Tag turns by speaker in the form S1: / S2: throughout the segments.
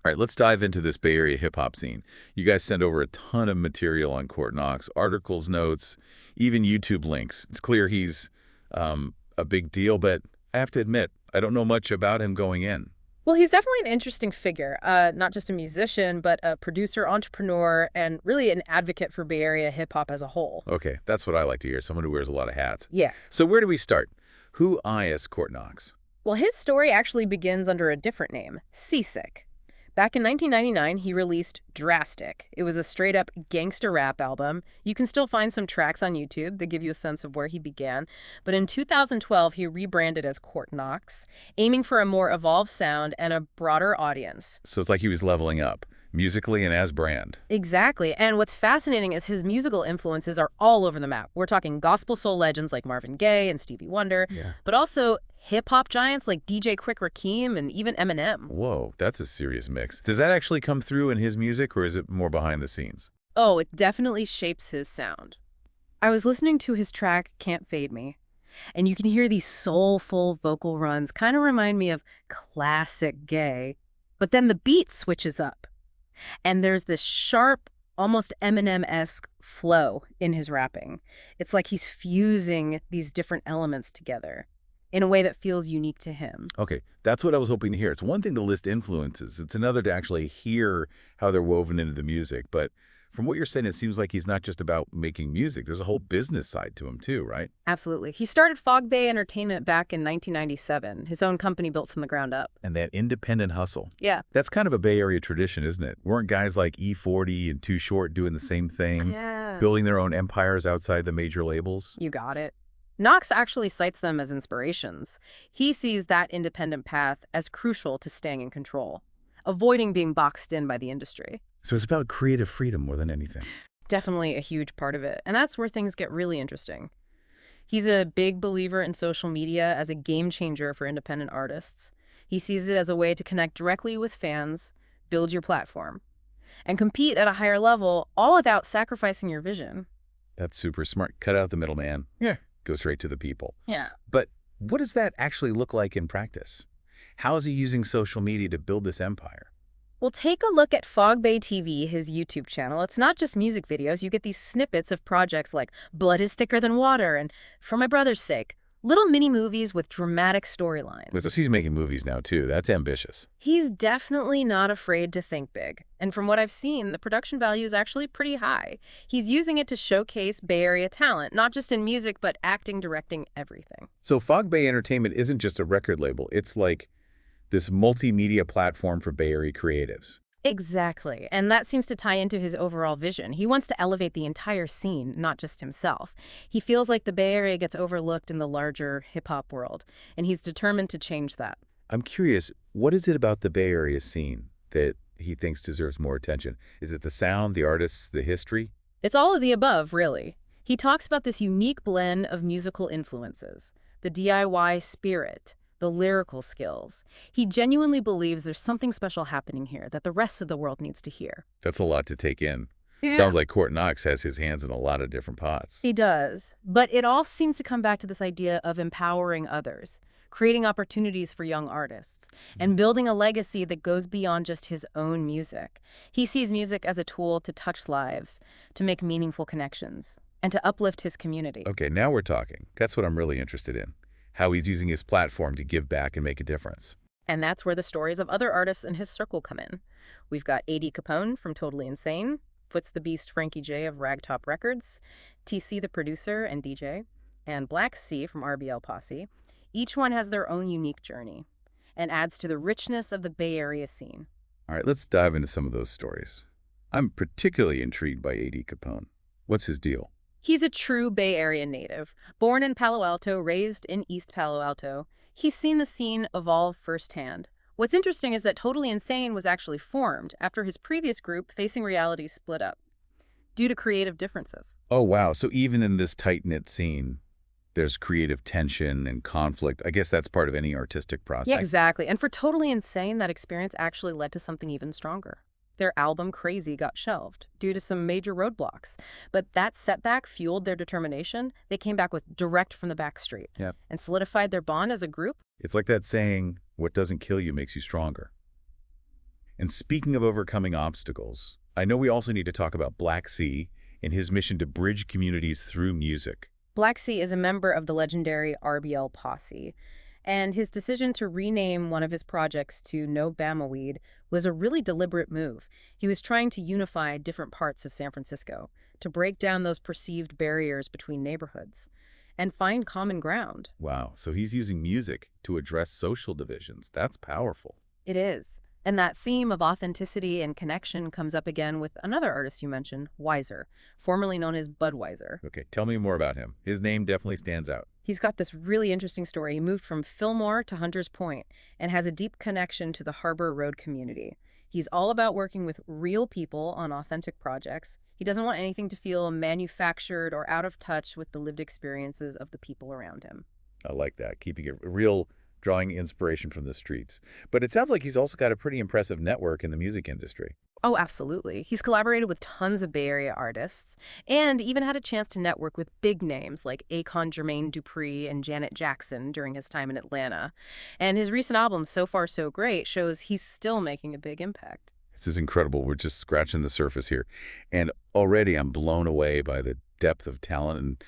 S1: All right, let's dive into this Bay Area hip-hop scene. You guys send over a ton of material on Court Knox, articles, notes, even YouTube links. It's clear he's a big deal, but I have to admit, I don't know much about him going in.
S2: Well, he's definitely an interesting figure, not just a musician, but a producer, entrepreneur, and really an advocate for Bay Area hip-hop as a whole.
S1: Okay, that's what I like to hear, someone who wears a lot of hats.
S2: Yeah.
S1: So where do we start? Who is Court Knox?
S2: Well, his story actually begins under a different name, Seasick. Back in 1999, he released Drastic. It was a straight-up gangster rap album. You can still find some tracks on YouTube that give you a sense of where he began. But in 2012, he rebranded as Court Knox, aiming for a more evolved sound and a broader audience.
S1: So it's like he was leveling up, musically and as brand.
S2: Exactly. And what's fascinating is his musical influences are all over the map. We're talking gospel soul legends like Marvin Gaye and Stevie Wonder, but also hip-hop giants like DJ Quick Rakim and even Eminem.
S1: Whoa, that's a serious mix. Does that actually come through in his music, or is it more behind the scenes?
S2: Oh, it definitely shapes his sound. I was listening to his track, Can't Fade Me, and you can hear these soulful vocal runs, kind of remind me of classic Gaye, but then the beat switches up, and there's this sharp, almost Eminem-esque flow in his rapping. It's like he's fusing these different elements together in a way that feels unique to him.
S1: Okay, that's what I was hoping to hear. It's one thing to list influences. It's another to actually hear how they're woven into the music. But from what you're saying, it seems like he's not just about making music. There's a whole business side to him too, right?
S2: Absolutely. He started Fog Bay Entertainment back in 1997, his own company built from the ground up.
S1: And that independent hustle.
S2: Yeah.
S1: That's kind of a Bay Area tradition, isn't it? Weren't guys like E40 and Too Short doing the same thing?
S2: Yeah.
S1: Building their own empires outside the major labels?
S2: You got it. Knox actually cites them as inspirations. He sees that independent path as crucial to staying in control, avoiding being boxed in by the industry.
S1: So it's about creative freedom more than anything.
S2: Definitely a huge part of it. And that's where things get really interesting. He's a big believer in social media as a game changer for independent artists. He sees it as a way to connect directly with fans, build your platform, and compete at a higher level, all without sacrificing your vision.
S1: That's super smart. Cut out the middleman.
S2: Yeah.
S1: Go straight to the people.
S2: Yeah.
S1: But what does that actually look like in practice? How is he using social media to build this empire?
S2: Well, take a look at Fog Bay TV, his YouTube channel. It's not just music videos. You get these snippets of projects like Blood is Thicker Than Water and For My Brother's Sake. Little mini-movies with dramatic storylines.
S1: Because he's making movies now, too. That's ambitious.
S2: He's definitely not afraid to think big. And from what I've seen, the production value is actually pretty high. He's using it to showcase Bay Area talent, not just in music, but acting, directing, everything.
S1: So Fog Bay Entertainment isn't just a record label. It's like this multimedia platform for Bay Area creatives.
S2: Exactly. And that seems to tie into his overall vision. He wants to elevate the entire scene, not just himself. He feels like the Bay Area gets overlooked in the larger hip-hop world, and he's determined to change that.
S1: I'm curious, what is it about the Bay Area scene that he thinks deserves more attention? Is it the sound, the artists, the history?
S2: It's all of the above, really. He talks about this unique blend of musical influences, the DIY spirit, the lyrical skills. He genuinely believes there's something special happening here that the rest of the world needs to hear.
S1: That's a lot to take in.
S2: Yeah.
S1: Sounds like Court Knox has his hands in a lot of different pots.
S2: He does. But it all seems to come back to this idea of empowering others, creating opportunities for young artists, and building a legacy that goes beyond just his own music. He sees music as a tool to touch lives, to make meaningful connections, and to uplift his community.
S1: Okay, now we're talking. That's what I'm really interested in. How he's using his platform to give back and make a difference.
S2: And that's where the stories of other artists in his circle come in. We've got A.D. Capone from Totally Insane, Foots the Beast Frankie J of Ragtop Records, TC the producer and DJ, and Black C from RBL Posse. Each one has their own unique journey and adds to the richness of the Bay Area scene.
S1: All right, let's dive into some of those stories. I'm particularly intrigued by A.D. Capone. What's his deal?
S2: He's a true Bay Area native. Born in Palo Alto, raised in East Palo Alto, he's seen the scene evolve firsthand. What's interesting is that Totally Insane was actually formed after his previous group, Facing Reality, split up due to creative differences.
S1: Oh, wow. So even in this tight-knit scene, there's creative tension and conflict. I guess that's part of any artistic process.
S2: Yeah, exactly. And for Totally Insane, that experience actually led to something even stronger. Their album Crazy got shelved due to some major roadblocks. But that setback fueled their determination. They came back with Direct from the Backstreet and solidified their bond as a group.
S1: It's like that saying, what doesn't kill you makes you stronger. And speaking of overcoming obstacles, I know we also need to talk about Black Sea and his mission to bridge communities through music.
S2: Black Sea is a member of the legendary RBL posse, and his decision to rename one of his projects to No Bamaweed was a really deliberate move. He was trying to unify different parts of San Francisco, to break down those perceived barriers between neighborhoods, and find common ground.
S1: Wow, so he's using music to address social divisions. That's powerful.
S2: It is. And that theme of authenticity and connection comes up again with another artist you mentioned, Weiser, formerly known as Budweiser.
S1: Okay, tell me more about him. His name definitely stands out.
S2: He's got this really interesting story. He moved from Fillmore to Hunters Point and has a deep connection to the Harbor Road community. He's all about working with real people on authentic projects. He doesn't want anything to feel manufactured or out of touch with the lived experiences of the people around him.
S1: I like that, keeping it real, drawing inspiration from the streets. But it sounds like he's also got a pretty impressive network in the music industry.
S2: Oh, absolutely. He's collaborated with tons of Bay Area artists and even had a chance to network with big names like Akon Jermaine Dupri and Janet Jackson during his time in Atlanta. And his recent album, So Far So Great, shows he's still making a big impact.
S1: This is incredible. We're just scratching the surface here. And already I'm blown away by the depth of talent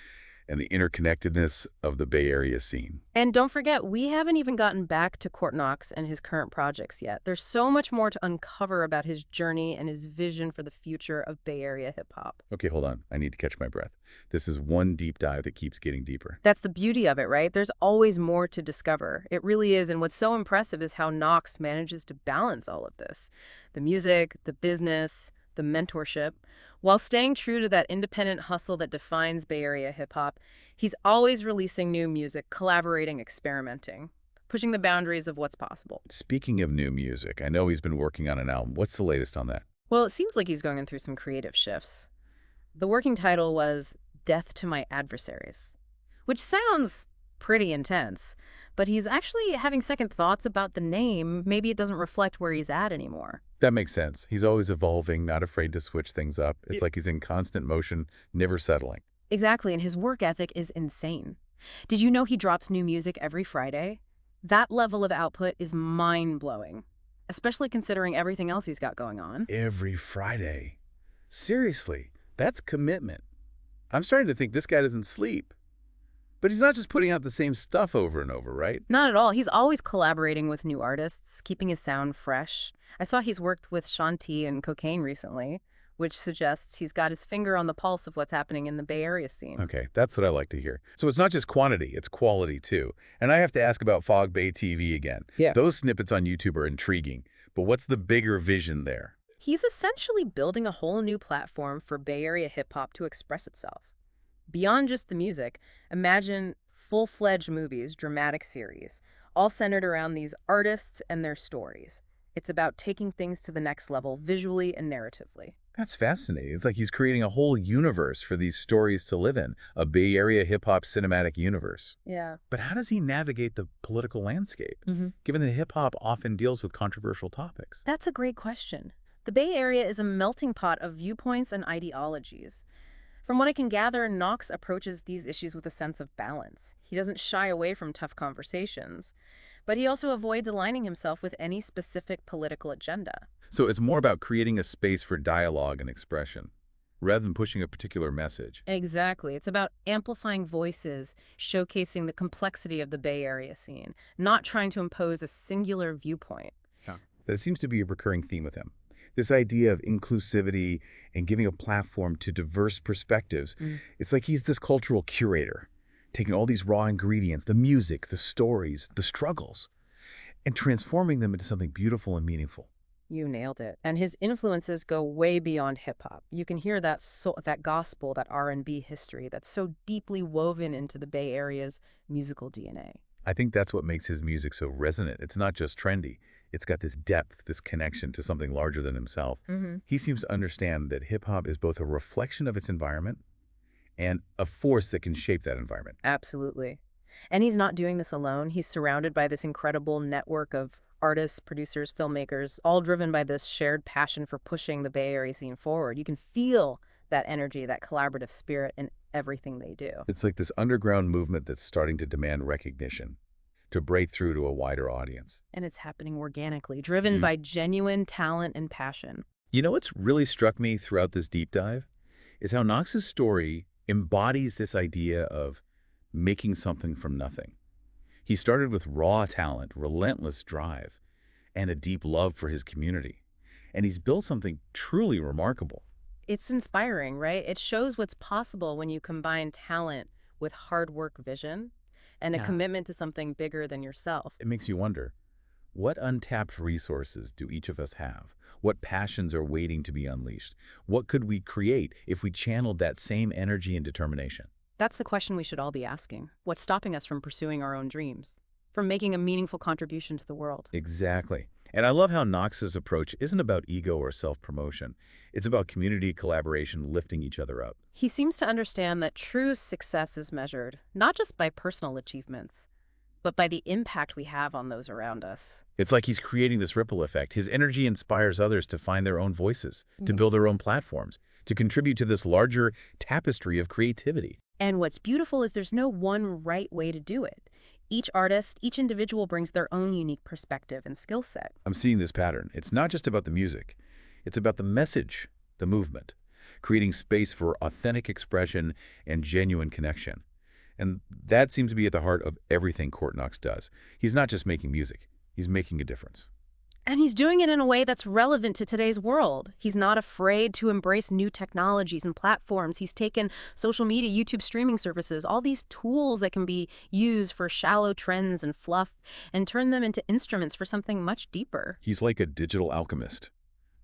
S1: and the interconnectedness of the Bay Area scene.
S2: And don't forget, we haven't even gotten back to Court Knox and his current projects yet. There's so much more to uncover about his journey and his vision for the future of Bay Area hip-hop.
S1: Okay, hold on. I need to catch my breath. This is one deep dive that keeps getting deeper.
S2: That's the beauty of it, right? There's always more to discover. It really is. And what's so impressive is how Knox manages to balance all of this. The music, the business, the mentorship. While staying true to that independent hustle that defines Bay Area hip-hop, he's always releasing new music, collaborating, experimenting, pushing the boundaries of what's possible.
S1: Speaking of new music, I know he's been working on an album. What's the latest on that?
S2: Well, it seems like he's going through some creative shifts. The working title was Death to My Adversaries, which sounds pretty intense, but he's actually having second thoughts about the name. Maybe it doesn't reflect where he's at anymore.
S1: That makes sense. He's always evolving, not afraid to switch things up. It's like he's in constant motion, never settling.
S2: Exactly, and his work ethic is insane. Did you know he drops new music every Friday? That level of output is mind-blowing, especially considering everything else he's got going on.
S1: Every Friday. Seriously, that's commitment. I'm starting to think this guy doesn't sleep. But he's not just putting out the same stuff over and over, right?
S2: Not at all. He's always collaborating with new artists, keeping his sound fresh. I saw he's worked with Shanti and Cocaine recently, which suggests he's got his finger on the pulse of what's happening in the Bay Area scene.
S1: Okay, that's what I like to hear. So it's not just quantity, it's quality too. And I have to ask about Fog Bay TV again.
S2: Yeah.
S1: Those snippets on YouTube are intriguing, but what's the bigger vision there?
S2: He's essentially building a whole new platform for Bay Area hip-hop to express itself. Beyond just the music, imagine full-fledged movies, dramatic series, all centered around these artists and their stories. It's about taking things to the next level, visually and narratively.
S1: That's fascinating. It's like he's creating a whole universe for these stories to live in, a Bay Area hip-hop cinematic universe.
S2: Yeah.
S1: But how does he navigate the political landscape, given that hip-hop often deals with controversial topics?
S2: That's a great question. The Bay Area is a melting pot of viewpoints and ideologies. From what I can gather, Knox approaches these issues with a sense of balance. He doesn't shy away from tough conversations, but he also avoids aligning himself with any specific political agenda.
S1: So it's more about creating a space for dialogue and expression, rather than pushing a particular message.
S2: Exactly. It's about amplifying voices, showcasing the complexity of the Bay Area scene, not trying to impose a singular viewpoint.
S1: That seems to be a recurring theme with him. This idea of inclusivity and giving a platform to diverse perspectives. It's like he's this cultural curator, taking all these raw ingredients, the music, the stories, the struggles, and transforming them into something beautiful and meaningful.
S2: You nailed it. And his influences go way beyond hip-hop. You can hear that that gospel, that R&B history that's so deeply woven into the Bay Area's musical DNA.
S1: I think that's what makes his music so resonant. It's not just trendy. It's got this depth, this connection to something larger than himself. He seems to understand that hip-hop is both a reflection of its environment and a force that can shape that environment.
S2: Absolutely. And he's not doing this alone. He's surrounded by this incredible network of artists, producers, filmmakers, all driven by this shared passion for pushing the Bay Area scene forward. You can feel that energy, that collaborative spirit in everything they do.
S1: It's like this underground movement that's starting to demand recognition, to break through to a wider audience.
S2: And it's happening organically, driven
S1: Mm.
S2: by genuine talent and passion.
S1: You know what's really struck me throughout this deep dive is how Knox's story embodies this idea of making something from nothing. He started with raw talent, relentless drive, and a deep love for his community. And he's built something truly remarkable.
S2: It's inspiring, right? It shows what's possible when you combine talent with hard work vision and a commitment to something bigger than yourself.
S1: It makes you wonder, what untapped resources do each of us have? What passions are waiting to be unleashed? What could we create if we channeled that same energy and determination?
S2: That's the question we should all be asking. What's stopping us from pursuing our own dreams? From making a meaningful contribution to the world?
S1: Exactly. And I love how Knox's approach isn't about ego or self-promotion. It's about community collaboration lifting each other up.
S2: He seems to understand that true success is measured not just by personal achievements, but by the impact we have on those around us.
S1: It's like he's creating this ripple effect. His energy inspires others to find their own voices, to build their own platforms, to contribute to this larger tapestry of creativity.
S2: And what's beautiful is there's no one right way to do it. Each artist, each individual brings their own unique perspective and skill set.
S1: I'm seeing this pattern. It's not just about the music. It's about the message, the movement, creating space for authentic expression and genuine connection. And that seems to be at the heart of everything Court Knox does. He's not just making music. He's making a difference.
S2: And he's doing it in a way that's relevant to today's world. He's not afraid to embrace new technologies and platforms. He's taken social media, YouTube streaming services, all these tools that can be used for shallow trends and fluff, and turn them into instruments for something much deeper.
S1: He's like a digital alchemist,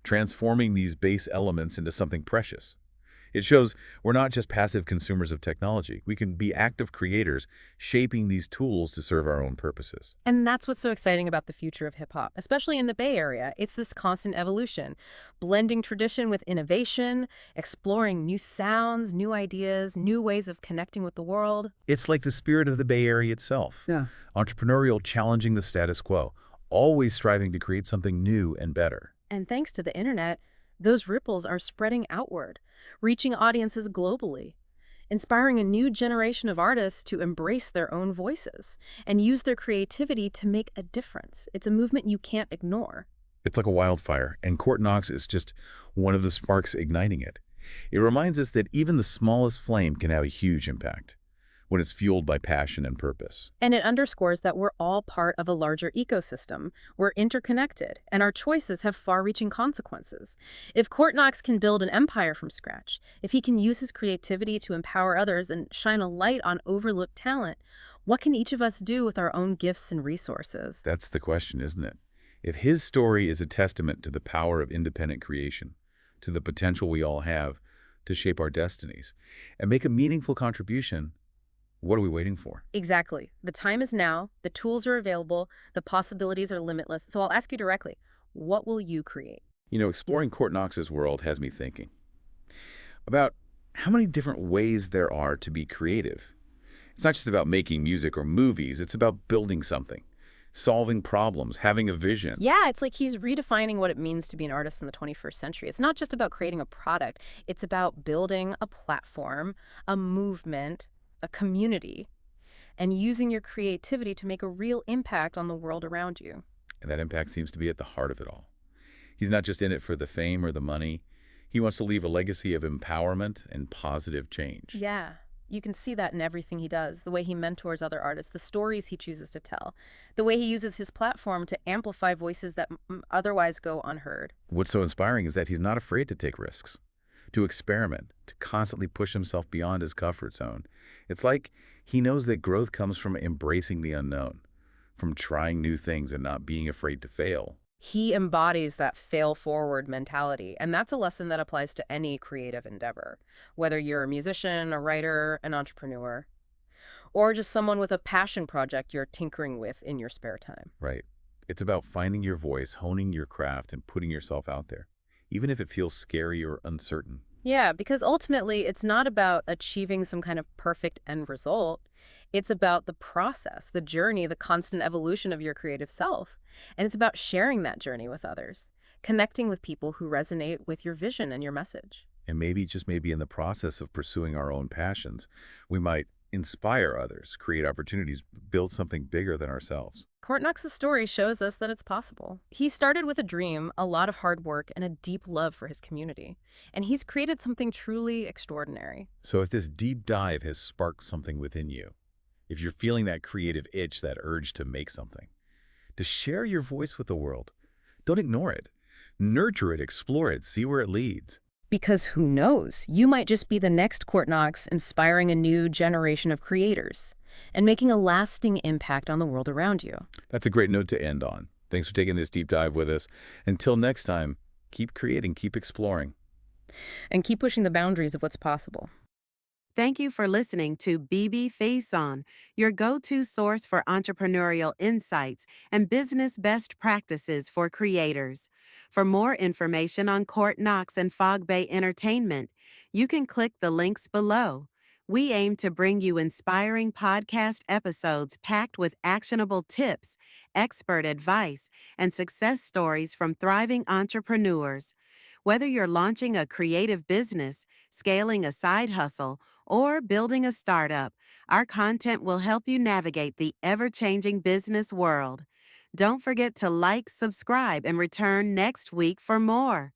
S1: transforming these base elements into something precious. It shows we're not just passive consumers of technology. We can be active creators, shaping these tools to serve our own purposes.
S2: And that's what's so exciting about the future of hip-hop, especially in the Bay Area. It's this constant evolution, blending tradition with innovation, exploring new sounds, new ideas, new ways of connecting with the world.
S1: It's like the spirit of the Bay Area itself.
S2: Yeah.
S1: Entrepreneurial, challenging the status quo, always striving to create something new and better.
S2: And thanks to the internet, those ripples are spreading outward, reaching audiences globally, inspiring a new generation of artists to embrace their own voices and use their creativity to make a difference. It's a movement you can't ignore.
S1: It's like a wildfire, and Court Knox is just one of the sparks igniting it. It reminds us that even the smallest flame can have a huge impact when it's fueled by passion and purpose.
S2: And it underscores that we're all part of a larger ecosystem. We're interconnected, and our choices have far-reaching consequences. If Court Knox can build an empire from scratch, if he can use his creativity to empower others and shine a light on overlooked talent, what can each of us do with our own gifts and resources?
S1: That's the question, isn't it? If his story is a testament to the power of independent creation, to the potential we all have to shape our destinies and make a meaningful contribution, what are we waiting for?
S2: Exactly. The time is now, the tools are available, the possibilities are limitless. So I'll ask you directly, what will you create?
S1: You know, exploring Court Knox's world has me thinking about how many different ways there are to be creative. It's not just about making music or movies, it's about building something, solving problems, having a vision.
S2: Yeah, it's like he's redefining what it means to be an artist in the 21st century. It's not just about creating a product, it's about building a platform, a movement, a community, and using your creativity to make a real impact on the world around you.
S1: And that impact seems to be at the heart of it all. He's not just in it for the fame or the money. He wants to leave a legacy of empowerment and positive change.
S2: Yeah, you can see that in everything he does, the way he mentors other artists, the stories he chooses to tell, the way he uses his platform to amplify voices that otherwise go unheard.
S1: What's so inspiring is that he's not afraid to take risks, to experiment, to constantly push himself beyond his comfort zone. It's like he knows that growth comes from embracing the unknown, from trying new things and not being afraid to fail.
S2: He embodies that fail-forward mentality, and that's a lesson that applies to any creative endeavor, whether you're a musician, a writer, an entrepreneur, or just someone with a passion project you're tinkering with in your spare time.
S1: Right. It's about finding your voice, honing your craft, and putting yourself out there, even if it feels scary or uncertain.
S2: Yeah, because ultimately it's not about achieving some kind of perfect end result. It's about the process, the journey, the constant evolution of your creative self. And it's about sharing that journey with others, connecting with people who resonate with your vision and your message.
S1: And maybe, just maybe in the process of pursuing our own passions, we might inspire others, create opportunities, build something bigger than ourselves.
S2: Court Knox's story shows us that it's possible. He started with a dream, a lot of hard work, and a deep love for his community. And he's created something truly extraordinary.
S1: So if this deep dive has sparked something within you, if you're feeling that creative itch, that urge to make something, to share your voice with the world, don't ignore it. Nurture it, explore it, see where it leads.
S2: Because who knows, you might just be the next Court Knox inspiring a new generation of creators and making a lasting impact on the world around you.
S1: That's a great note to end on. Thanks for taking this deep dive with us. Until next time, keep creating, keep exploring.
S2: And keep pushing the boundaries of what's possible.
S3: Thank you for listening to BB Face On, your go-to source for entrepreneurial insights and business best practices for creators. For more information on Court Knox and Fog Bay Entertainment, you can click the links below. We aim to bring you inspiring podcast episodes packed with actionable tips, expert advice, and success stories from thriving entrepreneurs. Whether you're launching a creative business, scaling a side hustle, or building a startup, our content will help you navigate the ever-changing business world. Don't forget to like, subscribe, and return next week for more.